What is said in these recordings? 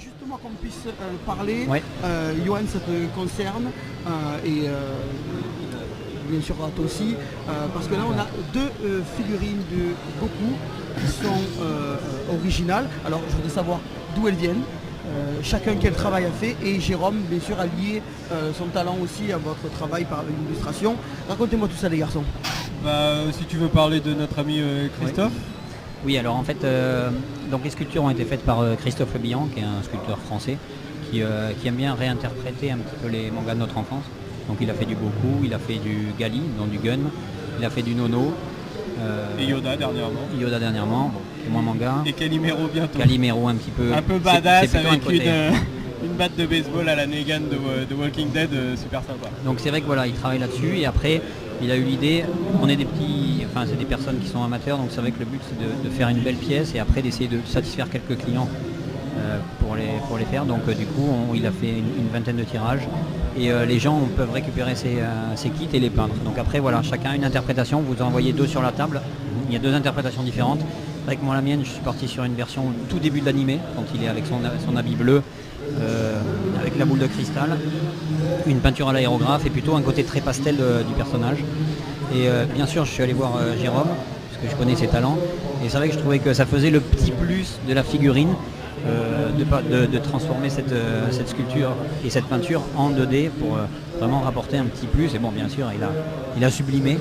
justement qu'on puisse parler. Ouais. Johan, ça te concerne et bien sûr à toi aussi, parce que là on a deux figurines de Goku qui sont originales. Alors je voudrais savoir d'où elles viennent, chacun quel travail a fait, et Jérôme bien sûr a lié son talent aussi à votre travail par l'illustration. Racontez-moi tout ça les garçons. Si tu veux parler de notre ami Christophe. Oui, alors en fait, donc les sculptures ont été faites par Christophe Le Bihan, qui est un sculpteur français, qui aime bien réinterpréter un petit peu les mangas de notre enfance. Donc il a fait du Goku, il a fait du Gali, donc du Gun, il a fait du Nono. Et Yoda dernièrement. Yoda dernièrement, bon, c'est moins manga. Et Calimero bientôt. Calimero un petit peu. Un peu badass c'est avec une batte de baseball à la Negan de Walking Dead, super sympa. Donc c'est vrai que voilà, il travaille là-dessus et après il a eu l'idée, on est des petits, enfin c'est des personnes qui sont amateurs, donc c'est vrai que le but c'est de faire une belle pièce et après d'essayer de satisfaire quelques clients pour les faire. Donc du coup il a fait une vingtaine de tirages et les gens peuvent récupérer ces kits et les peindre. Donc après voilà, chacun a une interprétation, vous en envoyez deux sur la table, il y a deux interprétations différentes. C'est vrai que moi la mienne, je suis parti sur une version tout début de l'animé, quand il est avec son habit bleu, avec la boule de cristal, une peinture à l'aérographe et plutôt un côté très pastel du personnage. Et bien sûr je suis allé voir Jérôme, parce que je connais ses talents, et c'est vrai que je trouvais que ça faisait le petit plus de la figurine, de transformer cette sculpture et cette peinture en 2D pour vraiment rapporter un petit plus. Et bon, bien sûr il a sublimé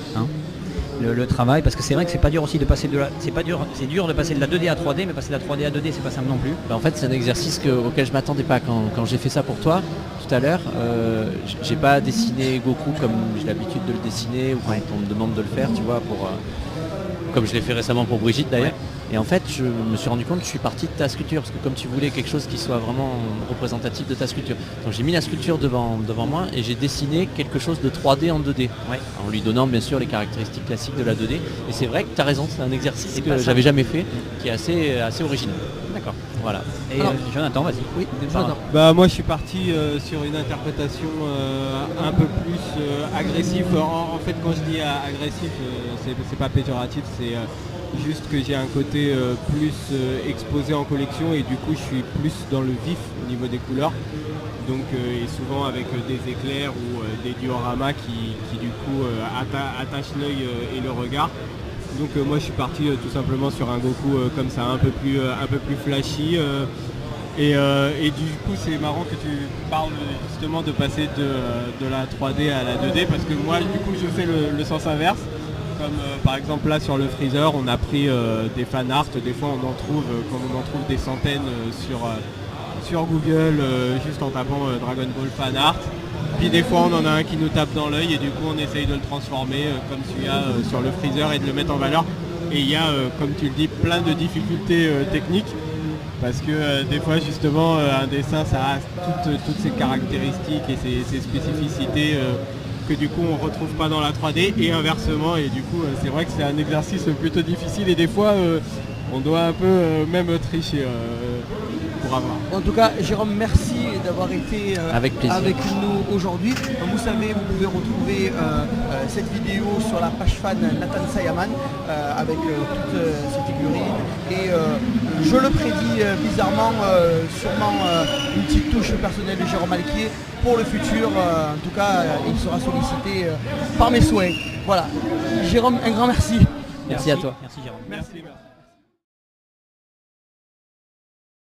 le travail, parce que c'est vrai que c'est pas dur aussi de passer c'est dur de passer de la 2D à 3D, mais passer de la 3D à 2D c'est pas simple non plus. En fait c'est un exercice auquel je m'attendais pas quand j'ai fait ça pour toi tout à l'heure. J'ai pas dessiné Goku comme j'ai l'habitude de le dessiner ou quand on me demande de le faire, tu vois, comme je l'ai fait récemment pour Brigitte d'ailleurs. Ouais. Et en fait, je me suis rendu compte que je suis parti de ta sculpture, parce que comme tu voulais quelque chose qui soit vraiment représentatif de ta sculpture. Donc j'ai mis la sculpture devant moi et j'ai dessiné quelque chose de 3D en 2D. Ouais. En lui donnant bien sûr les caractéristiques classiques de la 2D. Et c'est vrai que tu as raison, c'est un exercice que j'avais jamais fait, qui est assez original. D'accord. Voilà. Et Jonathan, vas-y. Oui, Jonathan. Moi je suis parti sur une interprétation un peu plus agressive. En fait quand je dis agressif, c'est pas péjoratif, c'est juste que j'ai un côté plus exposé en collection et du coup je suis plus dans le vif au niveau des couleurs. Donc et souvent avec des éclairs ou des dioramas qui du coup attachent l'œil et le regard. Donc moi je suis parti tout simplement sur un Goku comme ça, un peu plus flashy. Et du coup c'est marrant que tu parles justement de passer de la 3D à la 2D, parce que moi du coup je fais le sens inverse. Comme par exemple là sur le Freezer, on a pris des fan art, des fois on en trouve des centaines sur Google juste en tapant Dragon Ball fan art. Puis des fois on en a un qui nous tape dans l'œil et du coup on essaye de le transformer comme celui-là sur le Freezer et de le mettre en valeur. Et il y a, comme tu le dis, plein de difficultés techniques, parce que des fois justement un dessin ça a toutes ses caractéristiques et ses spécificités que du coup on retrouve pas dans la 3D et inversement, et du coup c'est vrai que c'est un exercice plutôt difficile et des fois on doit un peu même tricher pour avoir. En tout cas Jérôme, merci d'avoir été avec nous aujourd'hui. Vous savez, vous pouvez retrouver cette vidéo sur la page fan Nathan Sayaman avec toutes ces figurines et je le prédis bizarrement, sûrement une petite touche personnelle de Jérôme Alquier pour le futur. En tout cas il sera sollicité par mes souhaits. Voilà, Jérôme, un grand merci. Merci à toi. Merci Jérôme. Merci.